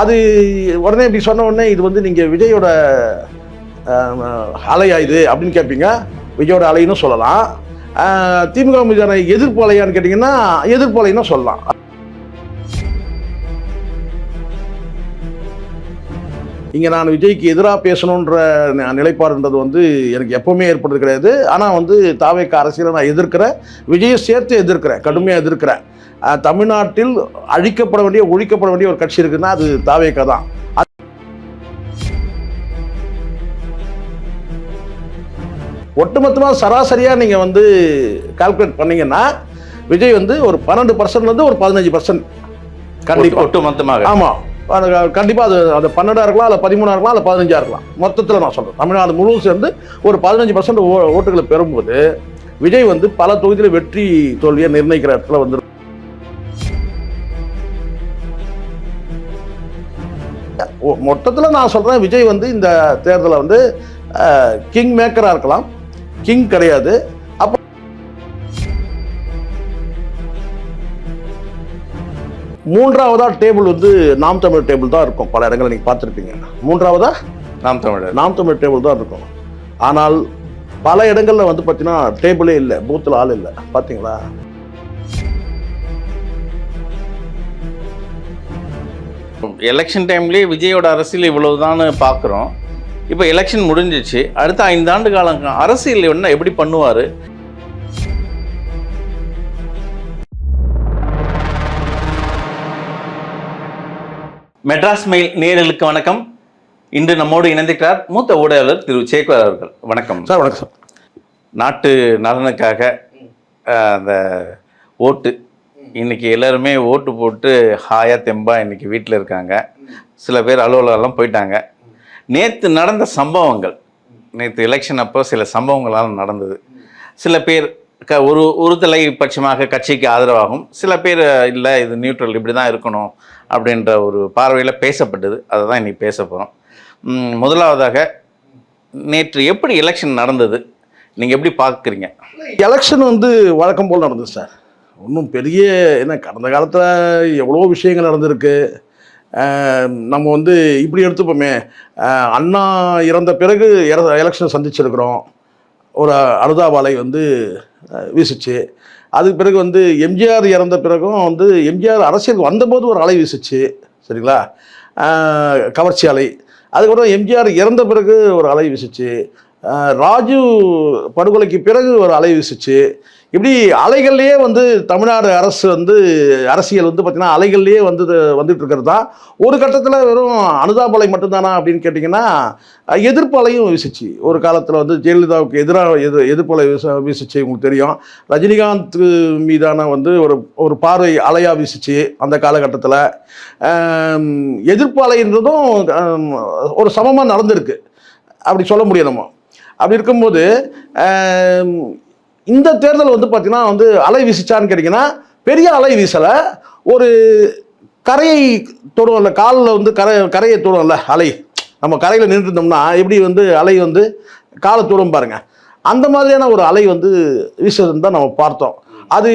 அது உடனே இப்படி சொன்ன உடனே இது வந்து நீங்கள் விஜயோட அலையா இது அப்படின்னு கேட்பீங்க. விஜயோட அலைன்னு சொல்லலாம். திமுக மீதான எதிர்ப்பு அலையான்னு கேட்டிங்கன்னா எதிர்ப்பு அலைன்னு சொல்லலாம். இங்கே நான் விஜய்க்கு எதிராக பேசணுன்ற நிலைப்பாடுன்றது வந்து எனக்கு எப்போவுமே ஏற்படுறது கிடையாது. ஆனால் வந்து தாவேக அரசியலை நான் எதிர்க்கிறேன், விஜயை சேர்த்து எதிர்க்கிறேன், கடுமையாக எதிர்க்கிறேன். தமிழ்நாட்டில் அழிக்கப்பட வேண்டிய ஒழிக்கப்பட வேண்டிய ஒரு கட்சி இருக்குன்னா அது தாவேக தான். ஒட்டுமொத்தமாக சராசரியாக நீங்கள் வந்து கால்குலேட் பண்ணீங்கன்னா விஜய் வந்து ஒரு 12% ஒரு 15% கண்டிப்பாக ஒட்டுமொத்தமாக. ஆமாம், கண்டிப்பாக அது 12 இருக்கலாம், இல்லை 13 இருக்கலாம், இல்லை 15 இருக்கலாம். மொத்தத்தில் நான் சொல்கிறேன் தமிழ்நாடு முழுவதும் சேர்ந்து ஒரு 15% ஓட்டுகளை பெறும்போது விஜய் வந்து பல தொகுதியில் வெற்றி தோல்வியை நிர்ணயிக்கிற இடத்துல வந்து மொத்தத்தில் நான் சொல்கிறேன் விஜய் வந்து இந்த தேர்தலை வந்து கிங் மேக்கராக இருக்கலாம், கிங் கிடையாது. அப்போ மூன்றாவதா டேபிள் வந்து நாம் தமிழ் டேபிள் தான் இருக்கும். பல இடங்களில் நீங்கள் பார்த்துருப்பீங்க. மூன்றாவதா நாம் தமிழ் டேபிள் தான் இருக்கும். ஆனால் பல இடங்களில் வந்து பார்த்தீங்கன்னா டேபிளே இல்லை, பூத்தில் ஆள் இல்லை. பார்த்தீங்களா? எலெக்ஷன் டைம்லேயே விஜயோட அரசியல் இவ்வளவுதான் பார்க்குறோம். இப்போ எலெக்ஷன் முடிஞ்சிச்சு, அடுத்த 5 ஆண்டு காலம் அரசியல் என்ன எப்படி பண்ணுவார்? மெட்ராஸ் மெயில் நேயர்களுக்கு வணக்கம். இன்று நம்மோடு இணைந்திருக்கிறார் மூத்த ஊடகர் திரு சேக்வர் அவர்கள். வணக்கம் சார். வணக்கம் சார். நாட்டு நலனுக்காக அந்த ஓட்டு, இன்னைக்கு எல்லாருமே ஓட்டு போட்டு ஹாயா தெம்பா இன்னைக்கு வீட்டில் இருக்காங்க. சில பேர் அலுவலகம்லாம் போயிட்டாங்க. நேற்று நடந்த சம்பவங்கள், நேற்று எலெக்ஷன் அப்போ சில சம்பவங்களால் நடந்தது. சில பேர் ஒரு தலைப்பட்சமாக கட்சிக்கு ஆதரவாகும், சில பேர் இல்லை இது நியூட்ரல் இப்படி தான் இருக்கணும் அப்படின்ற ஒரு பார்வையில் பேசப்பட்டது. அதை தான் இன்றைக்கி பேச போகிறோம். முதலாவதாக நேற்று எப்படி எலெக்ஷன் நடந்தது, நீங்கள் எப்படி பார்க்குறீங்க? எலெக்ஷன் வந்து வழக்கம் போல் நடந்தது சார். ஒன்றும் பெரிய என்ன, கடந்த காலத்தில் எவ்வளோ விஷயங்கள் நடந்திருக்கு. நம்ம வந்து இப்படி எடுத்துப்போமே, அண்ணா இறந்த பிறகு எலெக்ஷன் சந்திச்சிருக்கிறோம். ஒரு அனுதாபாலை வந்து வீசிச்சு. அதுக்கு பிறகு வந்து எம்ஜிஆர் இறந்த பிறகும் வந்து எம்ஜிஆர் அரசியல் வந்தபோது ஒரு அலை வீசிச்சு. சரிங்களா? கவர்ச்சி அலை. அதுக்கப்புறம் எம்ஜிஆர் இறந்த பிறகு ஒரு அலை வீசிச்சு. ராஜீவ் படுகொலைக்கு பிறகு ஒரு அலை வீசிச்சு. இப்படி அலைகள்லேயே வந்து தமிழ்நாடு அரசு வந்து அரசியல் வந்து பார்த்திங்கன்னா அலைகள்லேயே வந்துட்டு இருக்கிறது தான். ஒரு கட்டத்தில் வெறும் அனுதாபலை மட்டும்தானா அப்படின்னு கேட்டிங்கன்னா எதிர்ப்பு அலையும் வீசிச்சு. ஒரு காலத்தில் வந்து ஜெயலலிதாவுக்கு எதிராக எதிர்ப்பு அலை வீசிச்சு. உங்களுக்கு தெரியும், ரஜினிகாந்த் மீதான வந்து ஒரு பார்வை அலையாக வீசிச்சு. அந்த காலகட்டத்தில் எதிர்ப்பு அலைன்றதும் ஒரு சமமாக நடந்திருக்கு, அப்படி சொல்ல முடியும் நம்ம. அப்படி இருக்கும்போது இந்த தேர்தல் வந்து பார்த்தீங்கன்னா வந்து அலை வீசிச்சான்னு கேட்டிங்கன்னா பெரிய அலை வீசலை. ஒரு கரையை தொடுவோம்ல, காலில் வந்து கரையை தொடுவோம்ல, அலை நம்ம கரையில் நின்றுட்டோம்னா எப்படி வந்து அலை வந்து காலை தொடும் பாருங்கள், அந்த மாதிரியான ஒரு அலை வந்து வீசுறதுன்னு தான் நம்ம பார்த்தோம். அது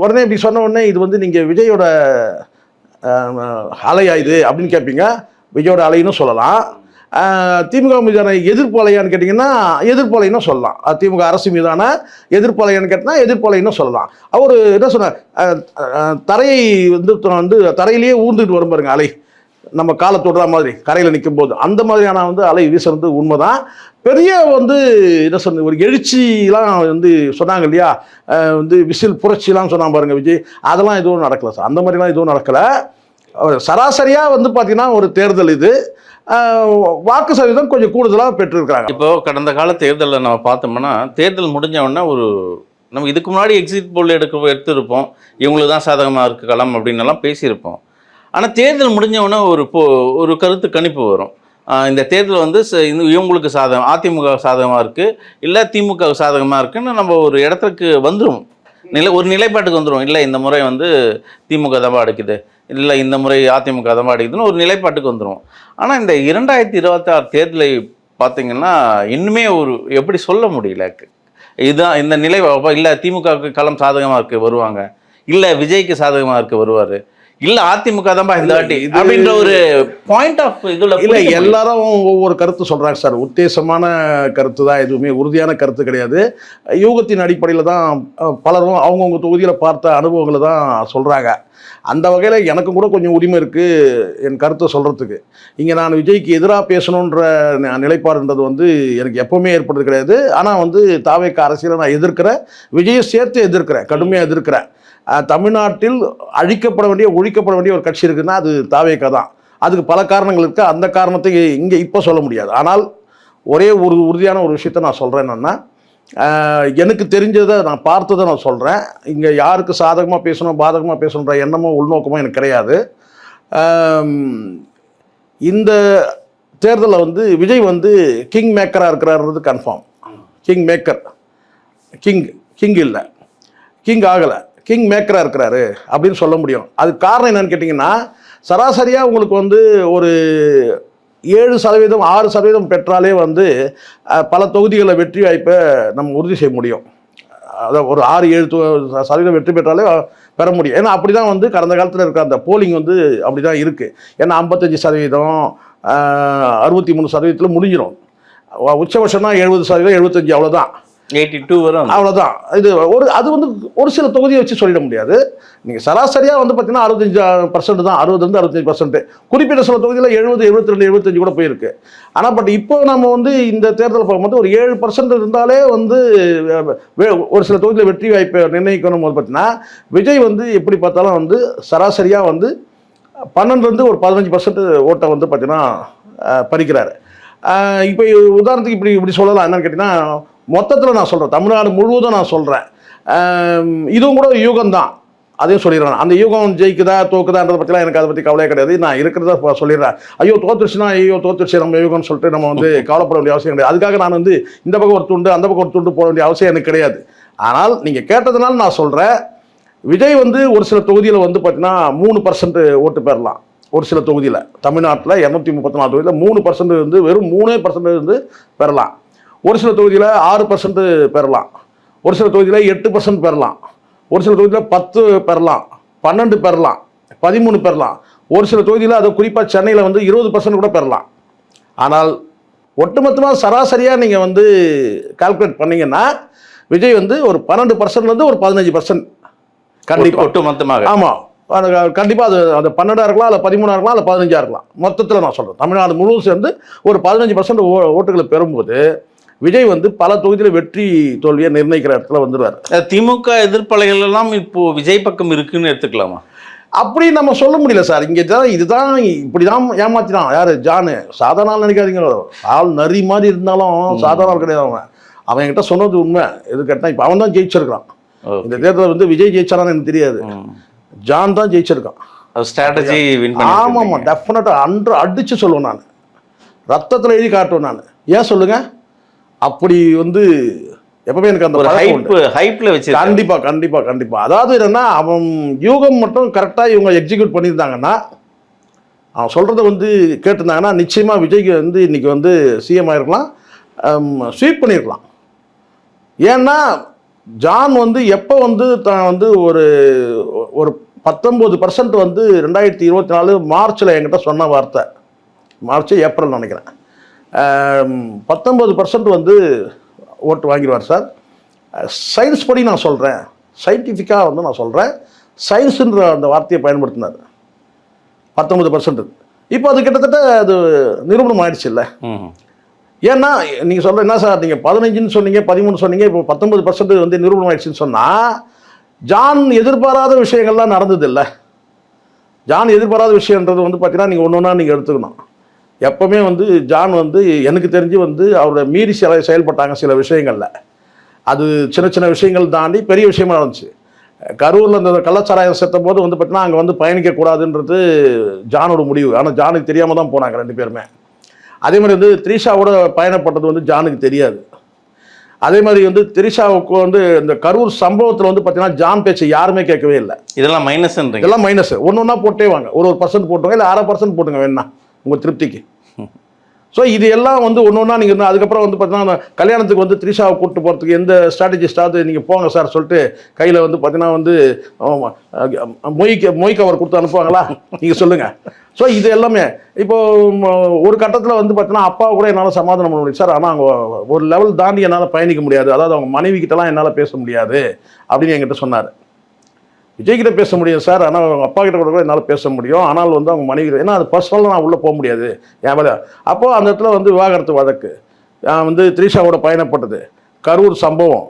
உடனே இப்படி சொன்ன உடனே இது வந்து நீங்கள் விஜயோட அலையா இது அப்படின்னு கேட்பீங்க. விஜயோட அலைன்னு சொல்லலாம். திமுக மீதான எதிர்ப்பு அலையான்னு கேட்டிங்கன்னா எதிர்ப்பு அலைன்னு சொல்லலாம். திமுக அரசு மீதான எதிர்ப்பு அலையான்னு கேட்டிங்கன்னா எதிர்ப்பு அலைன்னு சொல்லலாம். அவர் என்ன சொன்னார், தரையை வந்து தரையிலேயே ஊர்ந்துட்டு வரும் பாருங்க அலை, நம்ம காலை தொடுற மாதிரி கரையில் நிற்கும் போது அந்த மாதிரியான வந்து அலை வீசுறது உண்மைதான். பெரிய வந்து என்ன சொன்ன ஒரு எழுச்சிலாம் வந்து சொன்னாங்க இல்லையா, வந்து விசில் புரட்சிலாம் சொன்னாங்க பாருங்க விஜய், அதெல்லாம் எதுவும் நடக்கலை சார். அந்த மாதிரிலாம் எதுவும் நடக்கலை. சராசரியாக வந்து பார்த்தீங்கன்னா ஒரு தேர்தல் இது, வாக்கு சதவீதம் கொஞ்சம் கூடுதலாக பெற்றிருக்கிறாங்க. இப்போ கடந்த கால தேர்தலில் நம்ம பார்த்தோம்னா தேர்தல் முடிஞ்ச உடனே நம்ம இதுக்கு முன்னாடி எக்ஸிட் போல் எடுத்திருப்போம், இவங்களுக்கு தான் சாதகமாக இருக்கு களம் அப்படின்னலாம் பேசியிருப்போம். ஆனால் தேர்தல் முடிஞ்ச உடனே ஒரு கருத்து கணிப்பு வரும். இந்த தேர்தல் வந்து இவங்களுக்கு சாதகம், அதிமுக சாதகமாக இருக்குது இல்லை திமுக சாதகமாக இருக்குன்னு நம்ம ஒரு இடத்துக்கு வந்துடும், ஒரு நிலைப்பாட்டுக்கு வந்துடும். இல்லை இந்த முறை வந்து திமுக தபா அடிக்குது, இல்லை இந்த முறை அதிமுக தபா அடிக்குதுன்னு ஒரு நிலைப்பாட்டுக்கு வந்துடும். ஆனால் இந்த 2026 தேர்தலை பார்த்தீங்கன்னா இன்னுமே எப்படி சொல்ல முடியல, இதுதான் இந்த நிலை. இல்லை திமுகவுக்கு களம் சாதகமாக இருக்குது வருவாங்க, இல்லை விஜய்க்கு சாதகமாக இருக்குது வருவார், இல்ல அதிமுக தான் இந்த வாட்டி இது- அப்படின்ற ஒரு பாயிண்ட் ஆஃப் இதுல இல்லை எல்லாரும் ஒவ்வொரு கருத்து சொல்கிறாங்க சார். உத்தேசமான கருத்து தான், எதுவுமே உறுதியான கருத்து கிடையாது. யூகத்தின் அடிப்படையில் தான் பலரும் அவங்கவுங்க தொகுதியில் பார்த்த அனுபவங்களை தான் சொல்கிறாங்க. அந்த வகையில் எனக்கும் கூட கொஞ்சம் உரிமை இருக்குது என் கருத்தை சொல்கிறதுக்கு. இங்கே நான் விஜய்க்கு எதிராக பேசணுன்ற நிலைப்பாடுன்றது வந்து எனக்கு எப்போவுமே ஏற்படுறது கிடையாது. ஆனால் வந்து தாவேக அரசியலை நான் எதிர்க்கிறேன், விஜயை சேர்த்து எதிர்க்கிறேன், கடுமையாக எதிர்க்கிறேன். தமிழ்நாட்டில் அழிக்கப்பட வேண்டிய ஒழிக்கப்பட வேண்டிய ஒரு கட்சி இருக்குன்னா அது தாவேக தான். அதுக்கு பல காரணங்கள் இருக்குது. அந்த காரணத்தை இங்கே இப்போ சொல்ல முடியாது. ஆனால் ஒரே ஒரு உறுதியான ஒரு விஷயத்தை நான் சொல்கிறேன். என்னென்னா, எனக்கு தெரிஞ்சதை நான் பார்த்ததை நான் சொல்கிறேன். இங்கே யாருக்கு சாதகமாக பேசணும் பாதகமாக பேசணுன்ற எண்ணமோ உள்நோக்கமோ எனக்கு கிடையாது. இந்த தேர்தலில் வந்து விஜய் வந்து கிங் மேக்கராக இருக்கிறாருன்றது கன்ஃபார்ம். கிங் மேக்கர், கிங் இல்லை, கிங் ஆகலை, கிங் மேக்கராக இருக்கிறாரு அப்படின்னு சொல்ல முடியும். அதுக்கு காரணம் என்னன்னு கேட்டிங்கன்னா, சராசரியாக உங்களுக்கு வந்து ஒரு 7% 6% பெற்றாலே வந்து பல தொகுதிகளில் வெற்றி வாய்ப்பை நம்ம உறுதி செய்ய முடியும். அதாவது ஒரு 6-7% வெற்றி பெற்றாலே பெற முடியும். ஏன்னா அப்படி தான் வந்து கடந்த காலத்தில் இருக்கிற அந்த போலிங் வந்து அப்படி தான் இருக்குது. ஏன்னா 55%, 63% முடிஞ்சிடும். உச்சபட்சம்னா 70%, 75 அவ்வளோதான். 82 வரும், அவ்வளோதான். இது அது வந்து ஒரு சில தொகுதியை வச்சு சொல்லிட முடியாது. நீங்கள் சராசரியாக வந்து பார்த்தீங்கன்னா 65% தான், 60-65%. குறிப்பிட்ட சில தொகுதியில் 70, 72, 75 கூட போயிருக்கு. ஆனால் பட் இப்போ நம்ம வந்து இந்த தேர்தல் பார்க்கும்போது ஒரு 7% இருந்தாலே வந்து ஒரு சில தொகுதியில் வெற்றி வாய்ப்பை நிர்ணயிக்கணும் போது பார்த்தீங்கன்னா, விஜய் வந்து எப்படி பார்த்தாலும் வந்து சராசரியாக வந்து 12 ஒரு 15% ஓட்டை வந்து பார்த்தீங்கன்னா பறிக்கிறாரு. இப்போ உதாரணத்துக்கு இப்படி சொல்லலாம். என்னன்னு கேட்டிங்கன்னா, மொத்தத்தில் நான் சொல்கிறேன், தமிழ்நாடு முழுவதும் நான் சொல்கிறேன். இதுவும் கூட யூகம் தான், அதையும் சொல்லிடுறேன். அந்த யூகம் ஜெயிக்குதா தோக்குதான்றதை பற்றிலாம் எனக்கு அதை பற்றி கவலையே கிடையாது. நான் இருக்கிறத சொல்லிடுறேன். தோத்துருச்சு நம்ம யூகம்னு சொல்லிட்டு நம்ம வந்து கவலைப்பட வேண்டிய அவசியம் கிடையாது. அதுக்காக நான் வந்து இந்த பக்கம் ஒரு துண்டு அந்த பக்கம் ஒரு துண்டு போட வேண்டிய அவசியம் எனக்கு கிடையாது. ஆனால் நீங்கள் கேட்டதுனால நான் சொல்கிறேன், விஜய் வந்து ஒரு சில தொகுதியில் வந்து பார்த்தீங்கன்னா 3% ஓட்டு பெறலாம். ஒரு சில தொகுதியில் தமிழ்நாட்டில் 234 தொகுதியில் 3% வந்து வெறும் 3% வந்து பெறலாம். ஒரு சில தொகுதியில் 6% பெறலாம். ஒரு சில தொகுதியில் 8% பெறலாம். ஒரு சில தொகுதியில் 10 பெறலாம், 12 பெறலாம், 13 பெறலாம். ஒரு சில தொகுதியில் அது குறிப்பாக சென்னையில் வந்து 20% கூட பெறலாம். ஆனால் ஒட்டுமொத்தமாக சராசரியாக நீங்கள் வந்து கால்குலேட் பண்ணிங்கன்னா விஜய் வந்து ஒரு 12%லேருந்து ஒரு 15% கண்டிப்பாக ஒட்டுமொத்தமாக. ஆமாம், கண்டிப்பாக அது 12 இருக்கலாம், இல்லை 13 இருக்கலாம், இல்லை 15 இருக்கலாம். மொத்தத்தில் நான் சொல்கிறேன், தமிழ்நாடு முழுவதும் சேர்ந்து ஒரு 15% ஓட்டுகளை பெறும்போது விஜய் வந்து பல தொகுதியில் வெற்றி தோல்வியை நிர்ணயிக்கிற இடத்துல வந்துடுவார். திமுக எதிர்ப்பலைகள் எல்லாம் இப்போ விஜய் பக்கம் இருக்குன்னு எடுத்துக்கலாமா? அப்படி நம்ம சொல்ல முடியல சார். இங்கே தான் இதுதான் இப்படி தான் ஏமாத்தினான். யார்? ஜானு. சாதாரண ஆள் நினைக்காதீங்க, ஆள் நரி மாதிரி இருந்தாலும் சாதாரண ஆள் கிடையாது. அவன் என்கிட்ட சொன்னது உண்மை. எது கேட்டால் இப்போ அவன் தான் ஜெயிச்சிருக்கான். இந்த தேர்தலில் வந்து விஜய் ஜெயிச்சாரான்னு எனக்கு தெரியாது, ஜான் தான் ஜெயிச்சிருக்கான். ஸ்ட்ராட்டஜி வின் பண்ணி. ஆமாம், டெஃபினட்டாக அடித்து சொல்லுவேன் நான், ரத்தத்தில் எழுதி காட்டுவேன் நான். ஏன் சொல்லுங்கள்? அப்படி வந்து எப்பவுமே எனக்கு அந்த ஹைப்ல வச்சு கண்டிப்பாக. அதாவது என்னன்னா, அவன் யூகம் மட்டும் கரெக்டாக இவங்க எக்ஸிக்யூட் பண்ணியிருந்தாங்கன்னா, அவன் சொல்கிறத வந்து கேட்டிருந்தாங்கன்னா நிச்சயமாக விஜய்க்கு வந்து இன்றைக்கி வந்து சிஎம் ஆகிருக்கலாம், ஸ்வீப் பண்ணியிருக்கலாம். ஏன்னா ஜான் வந்து எப்போ வந்து தான் வந்து ஒரு 19% வந்து 2024 மார்ச்சில் என்கிட்ட சொன்ன வார்த்தை, மார்ச் ஏப்ரல் நினைக்கிறேன், 19% வந்து ஓட்டு வாங்கிடுவார் சார். சயின்ஸ் படி நான் சொல்கிறேன், சயின்டிஃபிக்காக வந்து நான் சொல்கிறேன், சயின்ஸுன்ற அந்த வார்த்தையை பயன்படுத்தினார். 19%. இப்போ அது கிட்டத்தட்ட அது நிரூபணம் ஆயிடுச்சு இல்லை? ஏன்னா நீங்கள் சொல்கிற என்ன சார், நீங்கள் 15ன்னு சொன்னீங்க, 13 சொன்னீங்க, இப்போ 19% வந்து நிரூபணம் ஆயிடுச்சுன்னு சொன்னால், ஜான் எதிர்பாராத விஷயங்கள்லாம் நடந்தது இல்லை. ஜான் எதிர்பாராத விஷயன்றது வந்து பார்த்தீங்கன்னா நீங்கள் ஒன்று ஒன்றா நீங்கள் எடுத்துக்கணும். எப்போவுமே வந்து ஜான் வந்து எனக்கு தெரிஞ்சு வந்து அவரை மீறி செயல்பட்டாங்க சில விஷயங்களில். அது சின்ன சின்ன விஷயங்கள் தாண்டி பெரிய விஷயமா நடந்துச்சு. கரூரில் இந்த கள்ளச்சாராயம் செத்த போது வந்து பார்த்தீங்கன்னா அங்கே வந்து பயணிக்கக்கூடாதுன்றது ஜானோட முடிவு. ஆனால் ஜானுக்கு தெரியாமல் தான் போனாங்க 2 பேருமே. அதே மாதிரி வந்து திரிஷாவோட பயணப்பட்டது வந்து ஜானுக்கு தெரியாது. அதே மாதிரி வந்து திரிஷாவுக்கு வந்து இந்த கரூர் சம்பவத்தில் வந்து பார்த்தீங்கன்னா ஜான் பேச்சு யாருமே கேட்கவே இல்லை. இதெல்லாம் மைனஸ். இதெல்லாம் மைனஸ். ஒன்று ஒன்றா போட்டே வாங்க, ஒரு 1% போட்டுங்க, இல்லை 1/2% போட்டுங்க வேணா உங்கள் திருப்திக்கு. ஸோ இது எல்லாம் வந்து ஒன்று ஒன்றா நீங்கள் அதுக்கப்புறம் வந்து பார்த்தீங்கன்னா கல்யாணத்துக்கு வந்து த்ரிஷாவை கூப்பிட்டு போகிறதுக்கு எந்த ஸ்ட்ராட்டஜிஸ்டாவது நீங்கள் போங்க சார் சொல்லிட்டு கையில் வந்து பார்த்தீங்கன்னா வந்து மொய் கவர் கொடுத்து அனுப்புவாங்களா நீங்கள் சொல்லுங்கள். ஸோ இது எல்லாமே இப்போது ஒரு கட்டத்தில் வந்து பார்த்தீங்கன்னா அப்பாவை கூட என்னால் சமாதானம் பண்ண முடியும் சார், ஆனால் அவங்க ஒரு லெவல் தாண்டி என்னால் பயணிக்க முடியாது, அதாவது அவங்க மனைவி கிட்டலாம் என்னால் பேச முடியாது அப்படின்னு என்கிட்ட சொன்னார். விஜய்கிட்ட பேச முடியும் சார், ஆனால் அவங்க அப்பா கிட்ட கூட என்னால் பேச முடியும், ஆனால் வந்து அவங்க மனைவி, ஏன்னா அது பர்சனலாக நான் உள்ளே போக முடியாது என் வேலை. அப்போது அந்த இடத்துல வந்து விவாகரத்து வழக்கு, வந்து த்ரிஷாவோட பயணப்பட்டது, கரூர் சம்பவம்,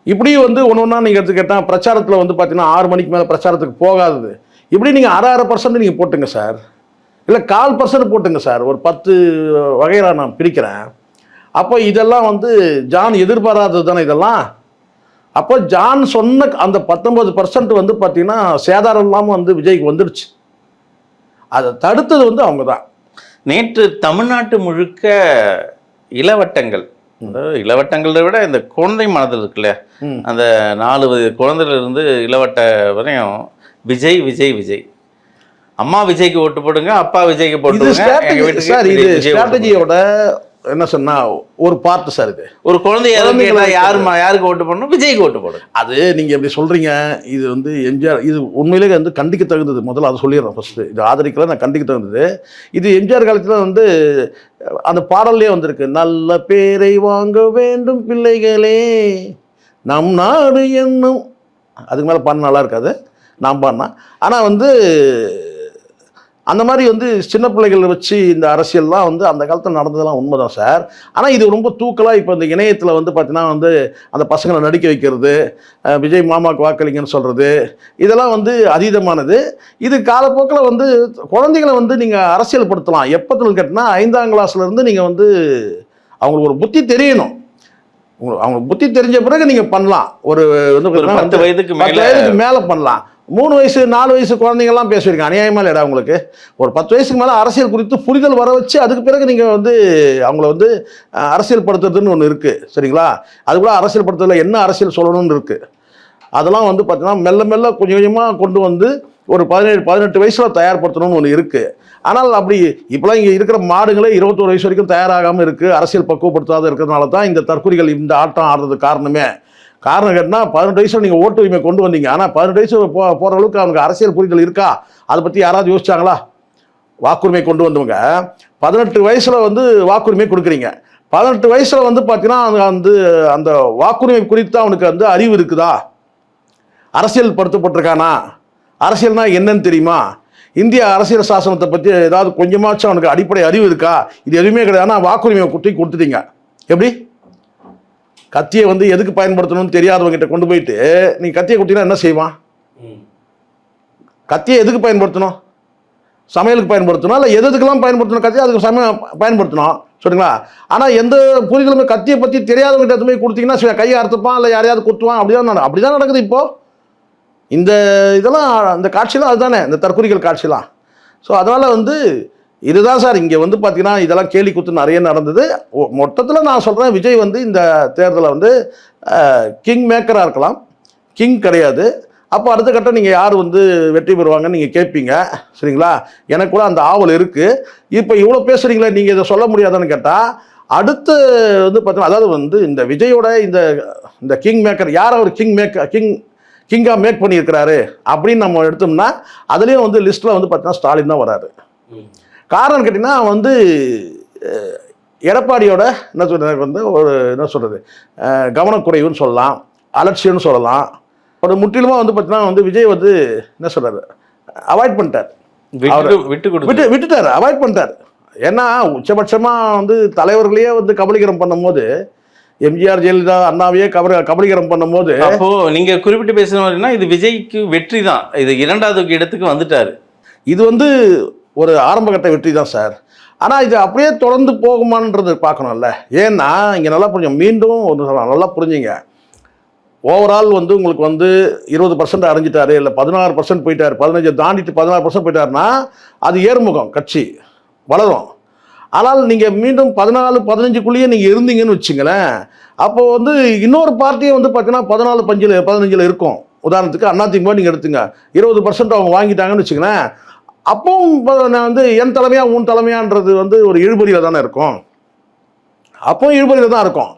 இப்படி வந்து ஒன்று ஒன்றா நீங்கள் எடுத்துக்கிட்டால் பிரச்சாரத்தில் வந்து பார்த்தீங்கன்னா 6 மணிக்கு மேலே பிரச்சாரத்துக்கு போகாதது, இப்படி நீங்கள் 1/2% நீங்கள் போட்டுங்க சார், இல்லை 1/4% போட்டுங்க சார், ஒரு 10 வகையில் நான் பிரிக்கிறேன். அப்போ இதெல்லாம் வந்து ஜான் எதிர்பாராதது தானே இதெல்லாம். அப்போ ஜான் சொன்ன அந்த 19% வந்து பார்த்தீங்கன்னா சேதாரம் இல்லாமல் வந்து விஜய்க்கு வந்துடுச்சு. அதை தடுத்தது வந்து அவங்க தான். நேற்று தமிழ்நாட்டு முழுக்க இளவட்டங்கள், இளவட்டங்களை விட இந்த குழந்தை மனதில் இருக்குல்ல, அந்த 4 குழந்தையிலிருந்து இளவட்ட வரையும் விஜய் விஜய் விஜய், அம்மா விஜய்க்கு ஓட்டு போடுங்க, அப்பா விஜய்க்கு போடுங்க. சார் இது ஸ்ட்ராட்டஜியோட என்ன சொன்னா ஒரு பார்ட் சார். இது ஒரு யாருக்கு ஓட்டு போடணும், விஜய்க்கு ஓட்டு போடுங்க. அது நீங்க எப்படி சொல்றீங்க, இது வந்து எம்ஜிஆர், இது உண்மையிலேயே வந்து கண்டிக்க தகுந்தது. முதல்ல அதை சொல்லிடுறேன் ஃபர்ஸ்ட், இது ஆதரிக்கல, நான் கண்டிக்க தகுந்தது. இது எம்ஜிஆர் காலத்துல வந்து அந்த பாடல்லே வந்திருக்கு, நல்ல பேரை வாங்க வேண்டும் பிள்ளைகளே நம் நாடு என்னும், அதுக்கு மேலே பாடின நல்லா இருக்காது நான் பாடினா. ஆனால் வந்து அந்த மாதிரி வந்து சின்ன பிள்ளைகளை வச்சு இந்த அரசியல்லாம் வந்து அந்த காலத்தில் நடந்ததெல்லாம் உண்மைதான் சார். ஆனால் இது ரொம்ப தூக்கலாக இப்போ இந்த இணையத்தில் வந்து பார்த்தீங்கன்னா வந்து அந்த பசங்களை நடிக்க வைக்கிறது, விஜய் மாமாவுக்கு வாக்களிங்கன்னு சொல்கிறது, இதெல்லாம் வந்து அதீதமானது. இது காலப்போக்கில் வந்து குழந்தைகளை வந்து நீங்கள் அரசியல் படுத்தலாம். எப்போதுன்னு கேட்டிங்கன்னா 5ஆம் கிளாஸ்லேருந்து நீங்கள் வந்து அவங்களுக்கு ஒரு புத்தி தெரியணும். அவங்க புத்தி தெரிஞ்ச பிறகு நீங்கள் பண்ணலாம். ஒரு வந்து 10 வயதுக்கு மேலே பண்ணலாம். 3 வயசு 4 வயசு குழந்தைங்கள்லாம் பேசுவீங்க, அநியாயமாக இல்லைடா உங்களுக்கு. ஒரு 10 வயசுக்கு மேலே அரசியல் குறித்து புரிதல் வர வச்சு அதுக்கு பிறகு நீங்கள் வந்து அவங்கள வந்து அரசியல் படுத்துறதுன்னு ஒன்று இருக்குது சரிங்களா. அது கூட அரசியல் படுத்துறதுல என்ன அரசியல் சொல்லணும்னு இருக்குது. அதெல்லாம் வந்து பார்த்தீங்கன்னா மெல்ல மெல்ல கொஞ்சம் கொஞ்சமாக கொண்டு வந்து ஒரு 17-18 வயசில் தயார்படுத்தணும்னு ஒன்று இருக்குது. ஆனால் அப்படி இப்போலாம் இங்கே இருக்கிற மாடுகளே 21 வயசு வரைக்கும் தயாராகாமல் இருக்குது, அரசியல் பக்குவப்படுத்தாத இருக்கிறதுனால தான் இந்த தற்கொலைகள் இந்த ஆட்டம் ஆடுறதுக்கு காரணமே. காரணம் கேட்டால் 18 வயசில் நீங்கள் ஓட்டு உரிமை கொண்டு வந்தீங்க, ஆனால் 18 வயசு போகிற அளவுக்கு அவனுக்கு அரசியல் புரிதல் இருக்கா, அதை பற்றி யாராவது யோசிச்சாங்களா? வாக்குரிமை கொண்டு வந்தவங்க 18 வயசில் வந்து வாக்குரிமை கொடுக்குறீங்க, 18 வயசில் வந்து பார்த்தீங்கன்னா வந்து அந்த வாக்குரிமை குறித்து அவனுக்கு வந்து அறிவு இருக்குதா, அரசியல் படுத்தப்பட்டிருக்கானா, அரசியல்னா என்னன்னு தெரியுமா, இந்திய அரசியல் சாசனத்தை பற்றி ஏதாவது கொஞ்சமாச்சும் அவனுக்கு அடிப்படை அறிவு இருக்கா? இது எதுவுமே கிடையாது. ஆனால் வாக்குரிமையை கொடுத்துட்டீங்க. எப்படி கத்தியை வந்து எதுக்கு பயன்படுத்தணும்னு தெரியாதவங்கிட்ட கொண்டு போயிட்டு நீங்கள் கத்தியை கொடுத்தீங்கன்னா என்ன செய்வான்? கத்தியை எதுக்கு பயன்படுத்தணும்? சமையலுக்கு பயன்படுத்தணும், இல்லை எதுக்கெல்லாம் பயன்படுத்தணும்? கத்தியை அதுக்கு பயன்படுத்தணும் சரிங்களா. ஆனால் எந்த புரிதலுமே கத்தியை பற்றி தெரியாதவங்கிட்ட எதுவுமே கொடுத்தீங்கன்னா கையை அறுத்துப்பான், இல்லை யாரையாவது குத்துவான். அப்படிதான் நடக்குது இப்போது. இந்த இதெல்லாம் இந்த காட்சியெலாம் அதுதானே, இந்த தற்கொலைகள் காட்சியெலாம். ஸோ அதனால் வந்து இதுதான் சார் இங்கே வந்து பார்த்தீங்கன்னா இதெல்லாம் கேலி குத்து நிறைய நடந்தது. மொத்தத்தில் நான் சொல்கிறேன், விஜய் வந்து இந்த தேர்தலில் வந்து கிங் மேக்கராக இருக்கலாம், கிங் கிடையாது. அப்போ அடுத்த கட்டம் நீங்கள் யார் வந்து வெற்றி பெறுவாங்கன்னு நீங்கள் கேட்பீங்க சரிங்களா. எனக்கு கூட அந்த ஆவல் இருக்குது. இப்போ இவ்வளோ பேசுகிறீங்களே, நீங்கள் இதை சொல்ல முடியாதான்னு கேட்டால் அடுத்து வந்து பார்த்தீங்கன்னா அதாவது வந்து இந்த விஜயோட இந்த கிங் மேக்கர் யார், அவர் கிங்காக மேக் பண்ணியிருக்கிறாரு அப்படின்னு நம்ம எடுத்தோம்னா அதுலேயும் வந்து லிஸ்ட்டில் வந்து பார்த்தீங்கன்னா ஸ்டாலின் தான் வராரு. காரணம் கேட்டிங்கன்னா வந்து எடப்பாடியோட என்ன சொல்கிறது வந்து ஒரு என்ன சொல்கிறது கவனக்குறைவுன்னு சொல்லலாம், அலட்சியம்னு சொல்லலாம். ஒரு முற்றிலுமாக வந்து பார்த்தீங்கன்னா வந்து விஜய் வந்து என்ன சொல்கிறாரு, அவாய்ட் பண்ணிட்டார், விட்டுட்டார், அவாய்ட் பண்ணிட்டார். ஏன்னா உச்சபட்சமாக வந்து தலைவர்களையே வந்து கபலீகரம் பண்ணும்போது, எம்ஜிஆர் ஜெயலலிதா அண்ணாவையே கபலீகரம் பண்ணும்போது, அப்போ நீங்க குறிப்பிட்டு பேசுறீங்கன்னா இது விஜய்க்கு வெற்றி தான், இது 2வது இடத்துக்கு வந்துட்டாரு. இது வந்து ஒரு ஆரம்பகட்ட வெற்றி தான் சார். ஆனால் இது அப்படியே தொடர்ந்து போகுமான்றது பார்க்கணும்ல. ஏன்னா இங்கே நல்லா புரிஞ்சு, மீண்டும் ஒரு நல்லா புரிஞ்சுங்க, ஓவரால் வந்து உங்களுக்கு வந்து 20% அடைஞ்சிட்டாரு, இல்லை 16% போயிட்டார், 15 தாண்டிட்டு 16% போயிட்டாருன்னா அது ஏறுமுகம், கட்சி வளரும். ஆனால் நீங்கள் மீண்டும் 14-15க்குள்ளேயே நீங்கள் இருந்தீங்கன்னு வச்சுங்களேன், அப்போது வந்து இன்னொரு பார்ட்டியை வந்து பார்த்தீங்கன்னா 14-15 இருக்கும். உதாரணத்துக்கு அதிமுக நீங்கள் எடுத்துங்க, 20% அவங்க வாங்கிட்டாங்கன்னு வச்சுங்களேன், அப்பவும் நான் வந்து என் தலைமையா உன் தலைமையான்றது வந்து ஒரு இழுபறியில் தானே இருக்கும். அப்போ இழுபறியில் தான் இருக்கும்.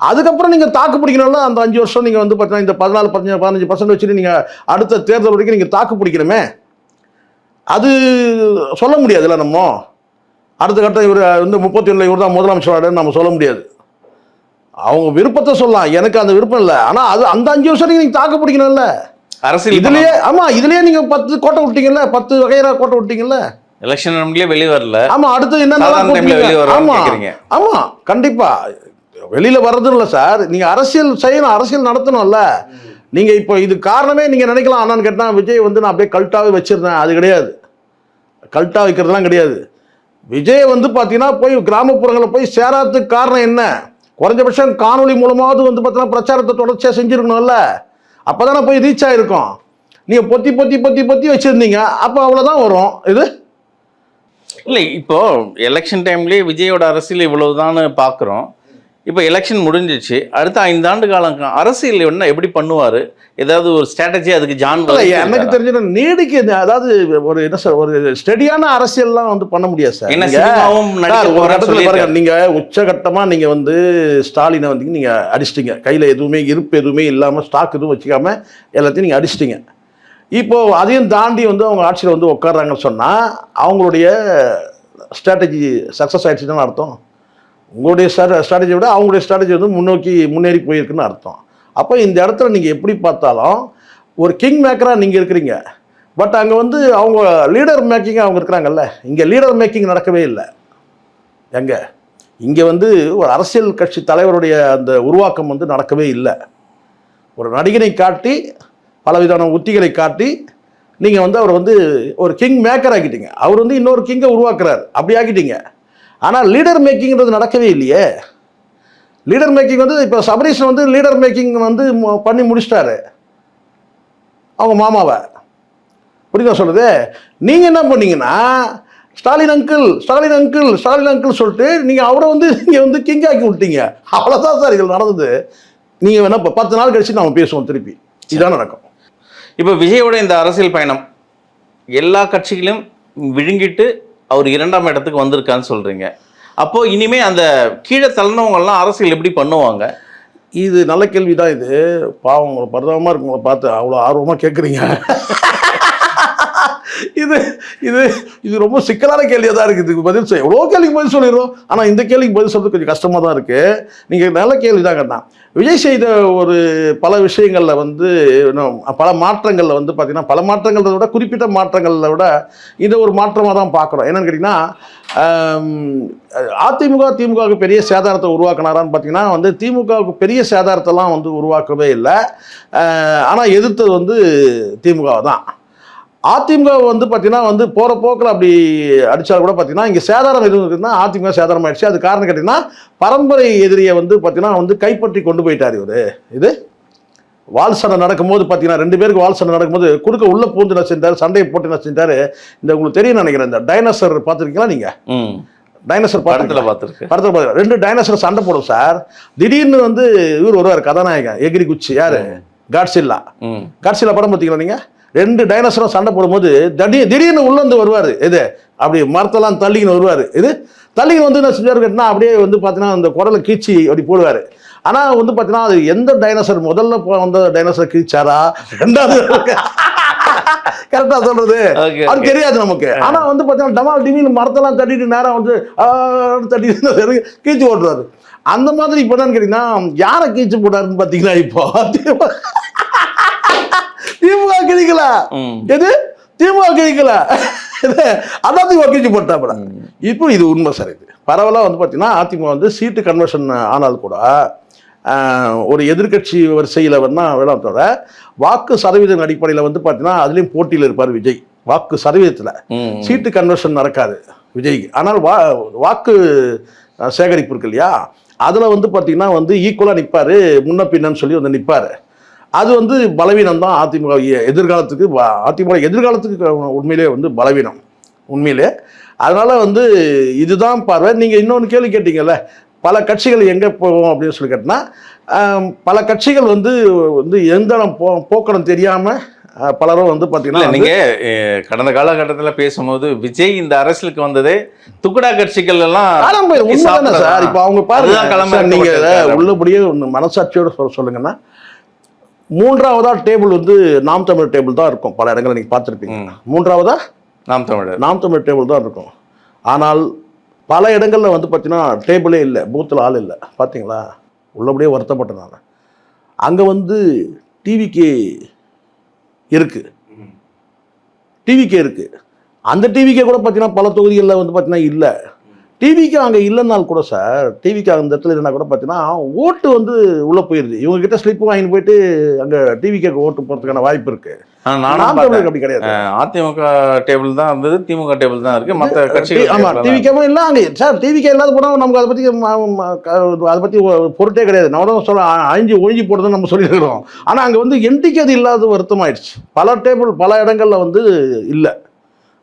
அதுக்கப்புறம் நீங்கள் தாக்கு பிடிக்கணும்னா அந்த 5 வருஷம் நீங்கள் வந்து பார்த்தீங்கன்னா இந்த 14-15% வச்சுட்டு நீங்கள் அடுத்த தேர்தல் வரைக்கும் நீங்கள் தாக்கு பிடிக்கணுமே, அது சொல்ல முடியாதுல்ல. நம்ம அடுத்த கட்டம் இவர் வந்து 37 இவர் தான் முதலமைச்சராடுன்னு நம்ம சொல்ல முடியாது. அவங்க விருப்பத்தை சொல்லலாம், எனக்கு அந்த விருப்பம் இல்லை. ஆனால் அது அந்த 5 வருஷம் நீங்கள் தாக்கு பிடிக்கணும்ல அரசியல் இதுலயே. ஆமாம், இதுலயே நீங்கள் 10 கோட்டை விட்டீங்கல்ல, 10 வகையறா கோட்டை விட்டீங்கல்ல. எலெக்ஷன் வெளியே வரல. ஆமா, அடுத்து என்ன? ஆமா, கண்டிப்பா வெளியில வர்றதும் இல்லை சார். நீங்க அரசியல் செய்யணும், அரசியல் நடத்தணும்ல. நீங்க இப்போ இது காரணமே நீங்க நினைக்கலாம் அண்ணான்னு கேட்டா விஜய் வந்து நான் அப்படியே கல்ட்டாவே வச்சிருந்தேன். அது கிடையாது, கல்ட்டா வைக்கிறதுலாம் கிடையாது. விஜய் வந்து பார்த்தீங்கன்னா போய் கிராமப்புறங்களில் போய் சேராததுக்கு காரணம் என்ன? குறைஞ்சபட்சம் காணொலி மூலமாவது வந்து பார்த்தீங்கன்னா பிரச்சாரத்தை தொடர்ச்சியாக செஞ்சுருக்கணும்ல. அப்போ தானே போய் ரீச் ஆகிருக்கும். நீங்கள் பொத்தி பொத்தி பொத்தி பொத்தி வச்சுருந்தீங்க, அப்போ அவ்வளோதான் வரும் இது. இல்லை, இப்போ எலெக்ஷன் டைம்லேயே விஜயோட அரசியல் இவ்வளவுதான்னு பார்க்குறோம். இப்போ எலெக்ஷன் முடிஞ்சிச்சு, அடுத்த 5 ஆண்டு காலம் அரசியல் என்ன எப்படி பண்ணுவார்? ஏதாவது ஒரு ஸ்ட்ராட்டஜி அதுக்கு ஜான் எனக்கு தெரிஞ்ச நீடிக்க, அதாவது ஒரு என்ன சார், ஒரு ஸ்டெடியான அரசியல்லாம் வந்து பண்ண முடியாது சார். நீங்க உச்சகட்டமா நீங்க வந்து ஸ்டாலினை வந்து நீங்க அடிச்சிட்டீங்க, கையில எதுவுமே இருப்பு எதுவுமே இல்லாம ஸ்டாக் எதுவும் வச்சுக்காம எல்லாத்தையும் நீங்க அடிச்சிட்டீங்க. இப்போ அதையும் தாண்டி வந்து அவங்க ஆட்சியில் வந்து உட்கார்றாங்கன்னு சொன்னா அவங்களுடைய ஸ்ட்ராட்டஜி சக்ஸஸ் ஆயிடுச்சுன்னு அர்த்தம். உங்களுடைய ஸ்ட்ராட்டஜியை விட அவங்களுடைய ஸ்ட்ராட்டஜி வந்து முன்னேறி போயிருக்குன்னு அர்த்தம். அப்போ இந்த இடத்துல நீங்கள் எப்படி பார்த்தாலும் ஒரு கிங் மேக்கராக நீங்கள் இருக்கிறீங்க. பட் அங்கே வந்து அவங்க லீடர் மேக்கிங்காக அவங்க இருக்கிறாங்கல்ல. இங்கே லீடர் மேக்கிங் நடக்கவே இல்லை. இங்கே வந்து ஒரு அரசியல் கட்சி தலைவருடைய அந்த உருவாக்கம் வந்து நடக்கவே இல்லை. ஒரு நடிகனை காட்டி பலவிதமான உத்திகளை காட்டி நீங்கள் வந்து அவர் வந்து ஒரு கிங் மேக்கர் ஆக்கிட்டீங்க. அவர் வந்து இன்னொரு கிங்கை உருவாக்குறாரு, அப்படி ஆக்கிட்டீங்க. ஆனால் லீடர் மேக்கிங்கிறது நடக்கவே இல்லையே. லீடர் மேக்கிங் வந்து இப்போ சபரீஷன் வந்து லீடர் மேக்கிங் வந்து பண்ணி முடிச்சிட்டாரு அவங்க மாமாவை. புரியுதா சொல்லுது? நீங்கள் என்ன பண்ணீங்கன்னா Stalin uncle Stalin uncle Stalin uncle சொல்லிட்டு நீங்கள் அவரை வந்து நீங்கள் வந்து கிங் ஆக்கி விட்டீங்க. அவ்வளோதான் சார் இதில் நடந்தது. நீங்கள் வேணா இப்போ 10 நாள் கழிச்சு நம்ம பேசுவோம் திருப்பி. இதுதான் நடக்கும். இப்போ விஜயோட இந்த அரசியல் பயணம் எல்லா கட்சிகளையும் விழுங்கிட்டு அவர் 2ஆம் இடத்துக்கு வந்திருக்கான்னு சொல்றீங்க. அப்போ இனிமே அந்த கீழே தள்ளினவங்கெல்லாம் அரசியல் எப்படி பண்ணுவாங்க? இது நல்ல கேள்விதான். இது பாவம் பரிதாபமாக இருக்கு உங்களை பார்த்து அவ்வளோ ஆர்வமாக கேட்குறீங்க. இது இது இது ரொம்ப சிக்கலான கேள்வியாக தான் இருக்குது. இதுக்கு பதில் சொல்ல எவ்வளோ கேள்விக்கு பதில் சொல்லிடுறோம். ஆனால் இந்த கேள்விக்கு பதில் சொல்றது கொஞ்சம் கஷ்டமாக தான் இருக்குது. நீங்கள் நல்ல கேள்வி தான் கேட்டான். விஜய் செய்த ஒரு பல விஷயங்களில் வந்து பல மாற்றங்களில் வந்து பார்த்திங்கன்னா, பல மாற்றங்களை விட குறிப்பிட்ட மாற்றங்களில் விட இதை ஒரு மாற்றமாக தான் பார்க்குறோம். என்னென்னு கேட்டிங்கன்னா, திமுகவுக்கு பெரிய சேதாரத்தை உருவாக்கினாரான்னு பார்த்தீங்கன்னா வந்து திமுகவுக்கு பெரிய சேதாரத்தெல்லாம் வந்து உருவாக்கவே இல்லை. ஆனால் எதிர்த்தது வந்து திமுகவை தான். அதிமுக வந்து பார்த்தீங்கன்னா வந்து போகிற போக்கில் அப்படி அடித்தால் கூட பார்த்தீங்கன்னா இங்கே சேதாரம் எதுவும் இருக்குதுன்னா அதிமுக சேதாரம் ஆயிடுச்சு. அது காரணம் கேட்டிங்கன்னா பரம்பரை எதிரியை வந்து பார்த்தீங்கன்னா வந்து கைப்பற்றி கொண்டு போயிட்டார் இவர். இது வால் சண்டை நடக்கும்போது பார்த்தீங்கன்னா 2 பேருக்கு வால் சண்டை நடக்கும்போது குறுக்க உள்ளே பூந்து என்ன செஞ்சார், சண்டையை போட்டு என்ன செஞ்சார். இந்த உங்களுக்கு தெரியும் நினைக்கிறேன், இந்த டைனோசர் பார்த்துருக்கீங்களா நீங்கள்? டைனோசர் படத்தில் 2 டைனோசர் சண்டை போடும் சார். திடீர்னு வந்து இவர் வருவார் கதாநாயகன் எகிரி குச்சி, யார்? காட்சில்லா படம் பார்த்தீங்களா நீங்கள்? 2 டைனோசரும் சண்டை போடும்போது திடீர்னு உள்ளேருந்து வருவார். இது அப்படி மரத்தெல்லாம் தள்ளிக்கின்னு வருவார். இது தள்ளிக்கின்னு வந்து என்ன செஞ்சார் கேட்டால் அப்படியே வந்து பார்த்தீங்கன்னா அந்த குரலை கீழ்ச்சி அப்படி போடுவார். ஆனால் வந்து பார்த்தீங்கன்னா அது எந்த டைனோசர் முதல்ல வந்த டைனோசர் கீழ்ச்சாரா 2வது கரெக்டாக சொல்றது அது தெரியாது நமக்கு. ஆனால் வந்து பார்த்தீங்கன்னா டமால் டிமின்னு மரத்தெல்லாம் தட்டிட்டு நேரம் வந்து தட்டிட்டு கீழ்ச்சி போட்டுருவாரு. அந்த மாதிரி இப்போ என்னன்னு கேட்டிங்கன்னா யாரை கீழ்ச்சி போட்டாருன்னு பார்த்தீங்கன்னா இப்போ திமுக கிழிக்கல. எது திமுக கிழிக்கல, அதிமுக கிழிச்சு போட்டாப்பட. இப்போ இது உண்மை சார். இது பரவலாக வந்து பார்த்தீங்கன்னா அதிமுக வந்து சீட்டு கன்வர்ஷன் ஆனால் கூட ஒரு எதிர்கட்சி வரிசையில் வந்து விளம்பரத்தோட வாக்கு சதவீதம் அடிப்படையில் வந்து பார்த்தீங்கன்னா அதுலேயும் போட்டியில் இருப்பார் விஜய். வாக்கு சதவீதத்தில் சீட்டு கன்வர்ஷன் நடக்காது விஜய்க்கு. ஆனால் வாக்கு சேகரிப்பு இருக்கு இல்லையா, அதில் வந்து பார்த்தீங்கன்னா வந்து ஈக்குவலாக நிற்பார், முன்ன பின்னன்னு சொல்லி வந்து நிற்பார். அது வந்து பலவீனம் தான் அதிமுக எதிர்காலத்துக்கு. அதிமுக எதிர்காலத்துக்கு உண்மையிலே வந்து பலவீனம் உண்மையிலே. அதனால் வந்து இதுதான் பார்வை. நீங்கள் இன்னொன்று கேள்வி கேட்டீங்கல்ல, பல கட்சிகள் எங்கே போவோம் அப்படின்னு சொல்லி கேட்டினா, பல கட்சிகள் வந்து எந்த போக்கணும் தெரியாமல் பலரும் வந்து இல்ல பார்த்தீங்கன்னா நீங்க கடந்த காலகட்டத்துல பேசும்போது விஜய் இந்த அரசியலுக்கு வந்ததே துக்குடா கட்சிகள் எல்லாம் காலம் போய் உண்மைதானே சார். இப்போ அவங்க அதுதான் பாருங்க களம் சார், நீங்க இறக்கப்பட்டிருக்காரு. உள்ளபடியே ஒன்று மனசாட்சியோட சொல்லுங்கன்னா, மூன்றாவதா டேபிள் வந்து நாம் தமிழர் டேபிள் தான் இருக்கும். பல இடங்களை நீங்க பார்த்துருப்பீங்க. மூன்றாவதா நாம் தமிழர் நாம் தமிழர் டேபிள் தான் இருக்கும். ஆனால் பல இடங்கள்ல வந்து பார்த்தீங்கன்னா டேபிளே இல்லை, பூத்தில் ஆள் இல்லை. பார்த்தீங்களா? உள்ளபடியே வருத்தப்பட்டேன் நான். அங்கே வந்து டிவிக்கே இருக்கு, டிவிக்கே இருக்கு. அந்த டிவிக்கே கூட பார்த்தீங்கன்னா பல தொகுதிகளில் வந்து பார்த்தீங்கன்னா இல்லை. டிவிக்கு அங்கே இல்லைன்னால் கூட சார், டிவிக்கு அந்த இடத்துல இல்லைன்னா கூட பார்த்தீங்கன்னா ஓட்டு வந்து உள்ளே போயிடுது. இவங்க கிட்ட ஸ்லிப் வாங்கிட்டு போயிட்டு அங்கே டிவிக்கு ஓட்டு போகிறதுக்கான வாய்ப்பு இருக்கு. நானும் நாம் தமிழருக்கு அப்படி கிடையாது. அதிமுக டேபிள் தான் இருந்தது, திமுக டேபிள் தான் இருக்கு, மற்ற கட்சிகள் ஆமா, டிவிக்கே இல்லை அங்கே சார். டிவிக்கே இல்லாத போனால் நமக்கு அதை பற்றி பொருட்டே கிடையாது. நம்ம தான் சொல்ல ஒழிஞ்சு போடுறதுன்னு நம்ம சொல்லியிருக்கிறோம். ஆனால் அங்கே வந்து என்டிக்கு அது இல்லாத வருத்தமாயிடுச்சு. பல டேபிள் பல இடங்களில் வந்து இல்லை,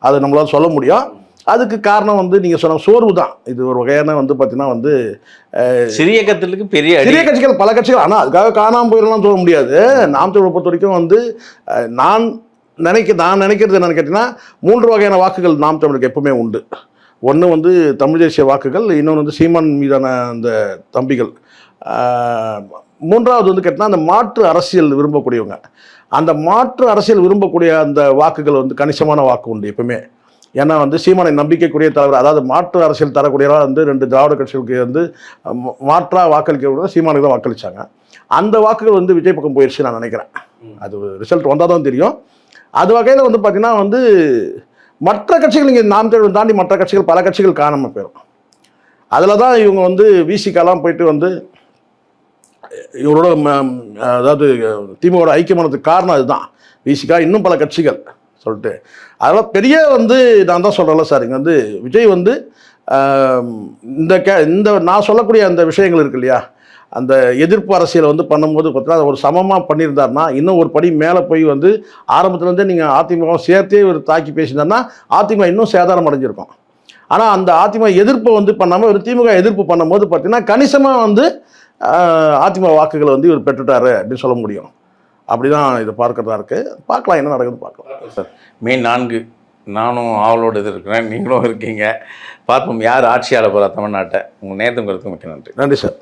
அது நம்மளால சொல்ல முடியும். அதுக்கு காரணம் வந்து நீங்கள் சொன்ன சோர்வு தான். இது ஒரு வகையான வந்து பார்த்தீங்கன்னா வந்து சிறிய கட்சிகளுக்கு பெரிய கட்சிகள், பல கட்சிகள். ஆனால் அதுக்காக காணாமல் போயிடலாம் சொல்ல முடியாது. நாம் தமிழை பொறுத்த வரைக்கும் வந்து நான் நினைக்கிறது என்னன்னு கேட்டிங்கன்னா, 3 வகையான வாக்குகள் நாம் தமிழுக்கு எப்பவுமே உண்டு. ஒன்று வந்து தமிழ் தேசிய வாக்குகள், இன்னொன்று வந்து சீமான் மீதான அந்த தம்பிகள், மூன்றாவது வந்து கேட்டிங்கன்னா அந்த மாற்று அரசியல் விரும்பக்கூடியவங்க. அந்த மாற்று அரசியல் விரும்பக்கூடிய அந்த வாக்குகள் வந்து கணிசமான வாக்கு உண்டு எப்பவுமே. ஏன்னா வந்து சீமானை நம்பிக்கைக்குரிய தலைவர், அதாவது மாற்று அரசியல் தரக்கூடியவராக வந்து 2 திராவிட கட்சிகளுக்கு வந்து மாற்றாக வாக்களிக்க சீமானுக்கு தான் வாக்களித்தாங்க. அந்த வாக்குகள் வந்து விஜய் பக்கம் போயிடுச்சு நான் நினைக்கிறேன். அது ரிசல்ட் வந்தால் தான் தெரியும். அது வகையில் வந்து பார்த்திங்கன்னா வந்து மற்ற கட்சிகள் இங்கே நாம் தமிழ் தாண்டி மற்ற கட்சிகள் பல கட்சிகள் காணாமல் போயிடும். அதில் தான் இவங்க வந்து விசிகாலாம் போயிட்டு வந்து இவரோட அதாவது திமுக ஐக்கியமானதுக்கு காரணம் அதுதான். விசிகா இன்னும் பல கட்சிகள் சொல்லிட்டு அதெல்லாம் பெரிய வந்து நான் தான் சொல்கிறேன்ல சார். இங்கே வந்து விஜய் வந்து இந்த நான் சொல்லக்கூடிய அந்த விஷயங்கள் இருக்கு இல்லையா, அந்த எதிர்ப்பு அரசியலை வந்து பண்ணும்போது பார்த்தீங்கன்னா ஒரு சமமாக பண்ணியிருந்தாருன்னா இன்னும் ஒரு படி மேலே போய் வந்து ஆரம்பத்துலேருந்தே நீங்கள் அதிமுக சேர்த்தே ஒரு தாக்கி பேசியிருந்தாருன்னா அதிமுக இன்னும் சேதாரம் அடைஞ்சிருக்கும். ஆனால் அந்த அதிமுக எதிர்ப்பை வந்து பண்ணாமல் ஒரு திமுக எதிர்ப்பு பண்ணும்போது பார்த்தீங்கன்னா கணிசமாக வந்து அதிமுக வாக்குகளை வந்து இவர் பெற்றுட்டாரு அப்படின்னு சொல்ல முடியும். அப்படி தான் இதை பார்க்கறதா இருக்குது. பார்க்கலாம் என்ன நடக்குதுன்னு பார்க்கலாம் சார். மே 4 நானும் ஆவலோடு இருக்கிறேன், நீங்களும் இருக்கீங்க. பார்ப்போம் யார் ஆட்சியாளர் போகிறா தமிழ்நாட்டை. உங்கள் நேரத்துக்கு மிக்க நன்றி. நன்றி சார்.